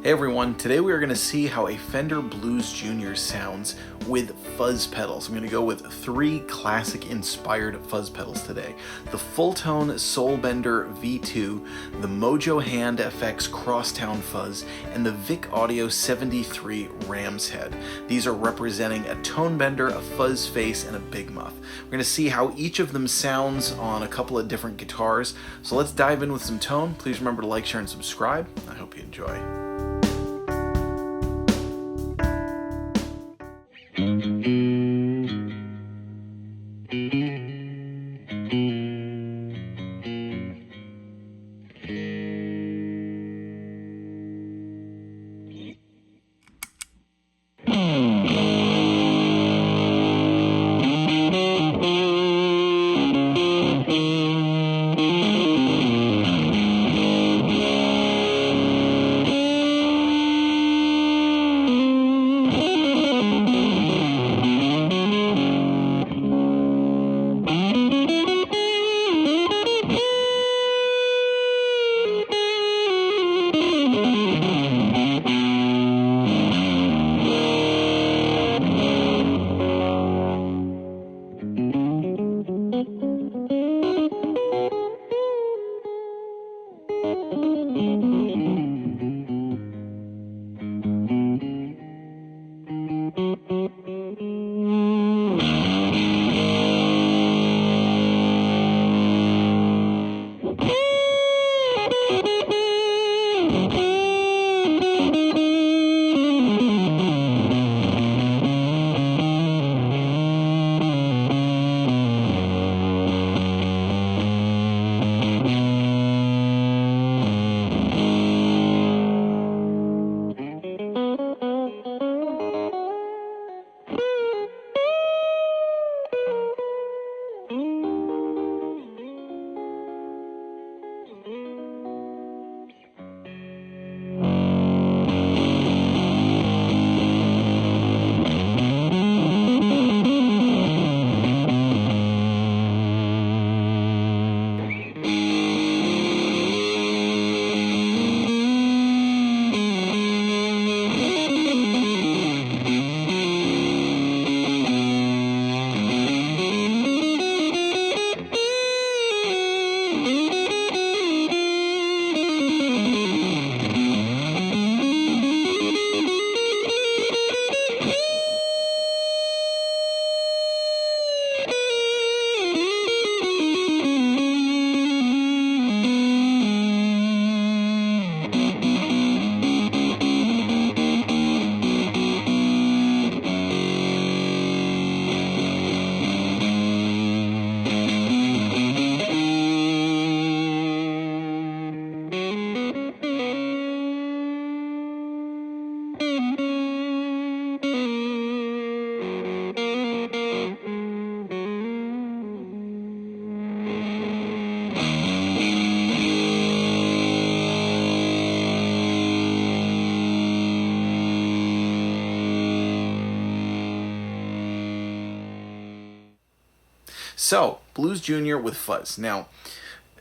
Hey everyone, today we are going to see how a Fender Blues Jr. sounds with fuzz pedals. I'm going to go with 3 classic inspired fuzz pedals today. The Fulltone Soulbender V2, the Mojo Hand FX Crosstown Fuzz, and the Vick Audio 73 Ram's Head. These are representing a tone bender, a fuzz face, and a big muff. We're going to see how each of them sounds on a couple of different guitars. So let's dive in with some tone. Please remember to like, share, and subscribe. I hope you enjoy. So, Blues Jr. with fuzz. Now,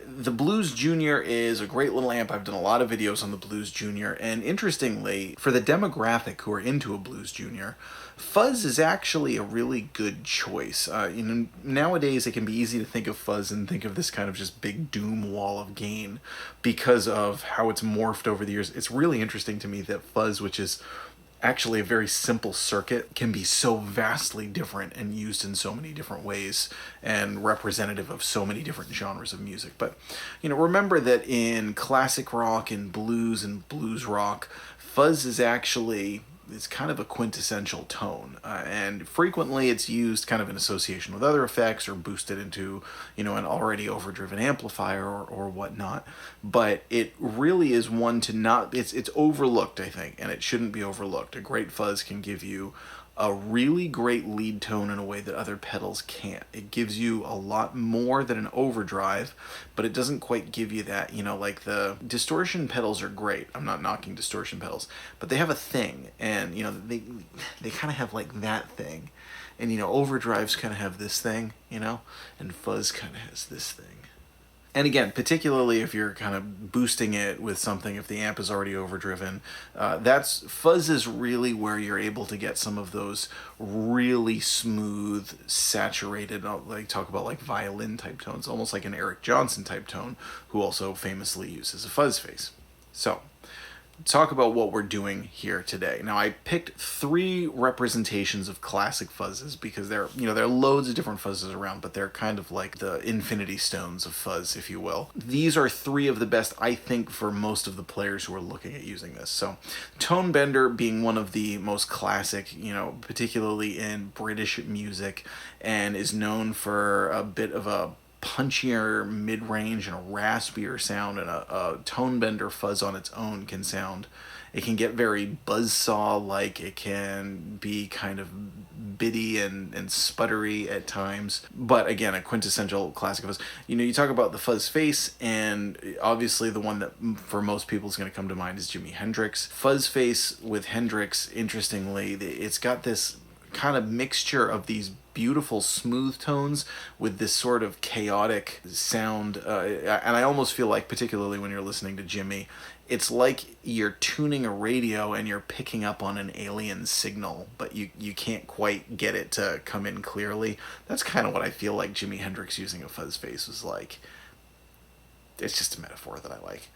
the Blues Jr. is a great little amp. I've done a lot of videos on the Blues Jr. And interestingly, for the demographic who are into a Blues Jr., fuzz is actually a really good choice. Nowadays it can be easy to think of fuzz and think of this kind of just big doom wall of gain because of how it's morphed over the years. It's really interesting to me that fuzz, which is actually a very simple circuit, can be so vastly different and used in so many different ways and representative of so many different genres of music. But remember that in classic rock and blues rock, fuzz is actually kind of a quintessential tone, and frequently it's used kind of in association with other effects or boosted into an already overdriven amplifier or whatnot. But it really is one to not, it's overlooked, I think, and it shouldn't be overlooked. A great fuzz can give you a really great lead tone in a way that other pedals can't. It gives you a lot more than an overdrive, but it doesn't quite give you that, like the distortion pedals are great. I'm not knocking distortion pedals, but they have a thing, and they kind of have like that thing. And overdrives kind of have this thing, and fuzz kind of has this thing. And again, particularly if you're kind of boosting it with something, if the amp is already overdriven, Fuzz is really where you're able to get some of those really smooth, saturated, like talk about like violin type tones, almost like an Eric Johnson type tone, who also famously uses a fuzz face. So, talk about what we're doing here today. Now, I picked 3 representations of classic fuzzes because there are loads of different fuzzes around, but they're kind of like the infinity stones of fuzz, if you will. These are 3 of the best, I think, for most of the players who are looking at using this. So, Tone Bender being one of the most classic, particularly in British music, and is known for a bit of a punchier mid-range and a raspier sound, and a tone bender fuzz on its own can sound. It can get very buzzsaw-like. It can be kind of bitty and sputtery at times. But again, a quintessential classic fuzz. You talk about the fuzz face, and obviously the one that for most people is going to come to mind is Jimi Hendrix. Fuzz face with Hendrix, interestingly, it's got this kind of mixture of these beautiful smooth tones with this sort of chaotic sound, and I almost feel like, particularly when you're listening to Jimi, it's like you're tuning a radio and you're picking up on an alien signal, but you can't quite get it to come in clearly. That's kind of what I feel like Jimi Hendrix using a fuzz face was like. It's just a metaphor that I like.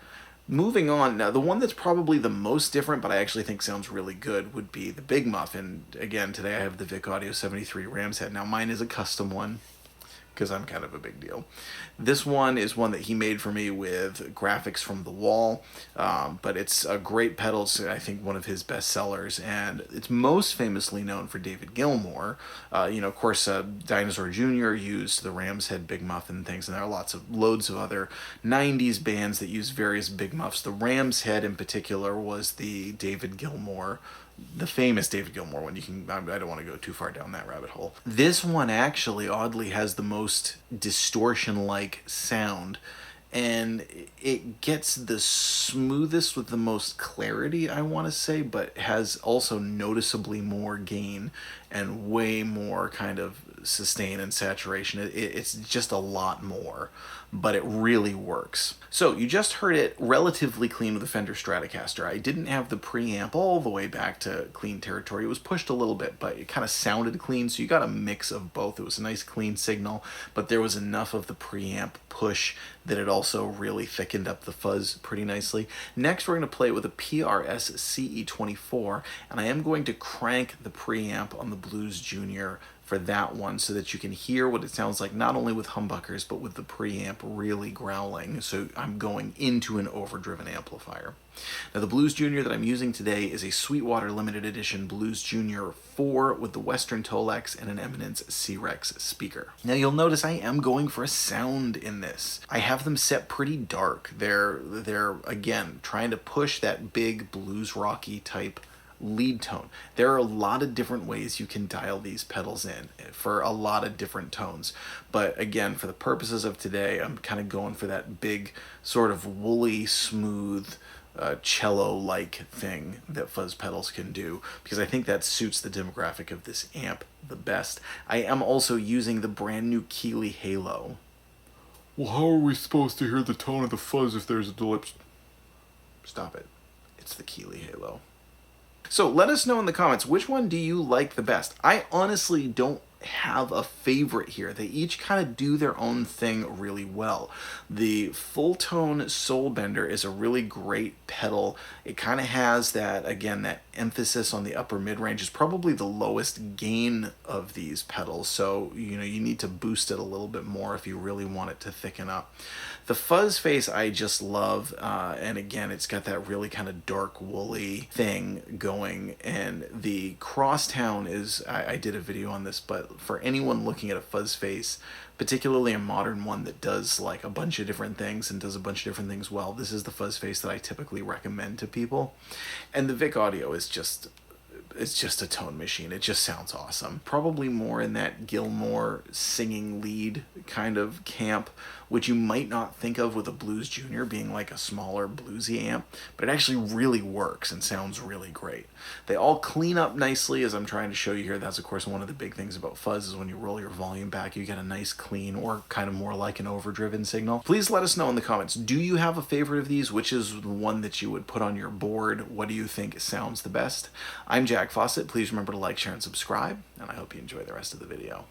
Moving on, now the one that's probably the most different, but I actually think sounds really good, would be the Big Muff. And again, today I have the Vick Audio 73 Ram's head. Now mine is a custom one, because I'm kind of a big deal. This one is one that he made for me with graphics from the wall, but it's a great pedal. It's, I think, one of his best sellers, and it's most famously known for David Gilmour. Of course, Dinosaur Jr. used the Ram's Head Big Muff and things, and there are loads of other 90s bands that use various Big Muffs. The Ram's Head in particular was the David Gilmour, the famous David Gilmour one. I don't want to go too far down that rabbit hole. This one actually oddly has the most distortion-like sound, and it gets the smoothest with the most clarity, I want to say, but has also noticeably more gain and way more kind of sustain and saturation. It's just a lot more, but it really works. So you just heard it relatively clean with the Fender Stratocaster. I didn't have the preamp all the way back to clean territory. It was pushed a little bit, but it kind of sounded clean, so you got a mix of both. It was a nice clean signal, but there was enough of the preamp push that it also really thickened up the fuzz pretty nicely. Next, we're going to play it with a Prs Ce24, and I am going to crank the preamp on the Blues Junior for that one so that you can hear what it sounds like, not only with humbuckers, but with the preamp really growling. So I'm going into an overdriven amplifier. Now the Blues Junior that I'm using today is a Sweetwater Limited Edition Blues Junior 4 with the Western Tolex and an Eminence C-Rex speaker. Now you'll notice I am going for a sound in this. I have them set pretty dark. They're again, trying to push that big blues rocky type lead tone. There are a lot of different ways you can dial these pedals in for a lot of different tones, but again, for the purposes of today, I'm kind of going for that big sort of woolly smooth cello-like thing that fuzz pedals can do, because I think that suits the demographic of this amp the best. I am also using the brand new Keeley Halo. Well, how are we supposed to hear the tone of the fuzz if there's a delay? Stop it. It's the Keeley Halo. So let us know in the comments, which one do you like the best? I honestly don't have a favorite here. They each kind of do their own thing really well. The Fulltone Soul Bender is a really great pedal. It kind of has that, again, that emphasis on the upper mid-range. Is probably the lowest gain of these pedals, so you need to boost it a little bit more if you really want it to thicken up. The fuzz face I just love, and again, it's got that really kind of dark woolly thing going, and the Crosstown is, I did a video on this, but for anyone looking at a fuzz face, particularly a modern one that does like a bunch of different things and does a bunch of different things well, this is the fuzz face that I typically recommend to people. And the Vick Audio is just, it's just a tone machine. It just sounds awesome. Probably more in that Gilmour singing lead kind of camp, which you might not think of with a Blues Junior being like a smaller bluesy amp, but it actually really works and sounds really great. They all clean up nicely, as I'm trying to show you here. That's of course one of the big things about Fuzz, is when you roll your volume back, you get a nice clean, or kind of more like an overdriven signal. Please let us know in the comments, do you have a favorite of these? Which is the one that you would put on your board? What do you think sounds the best? I'm Jack Fossett. Please remember to like, share, and subscribe, and I hope you enjoy the rest of the video.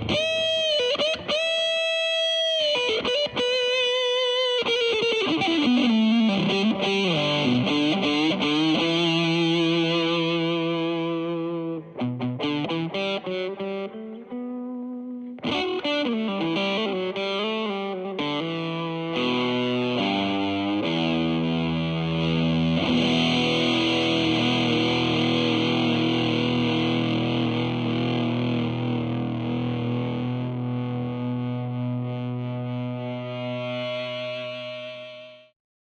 You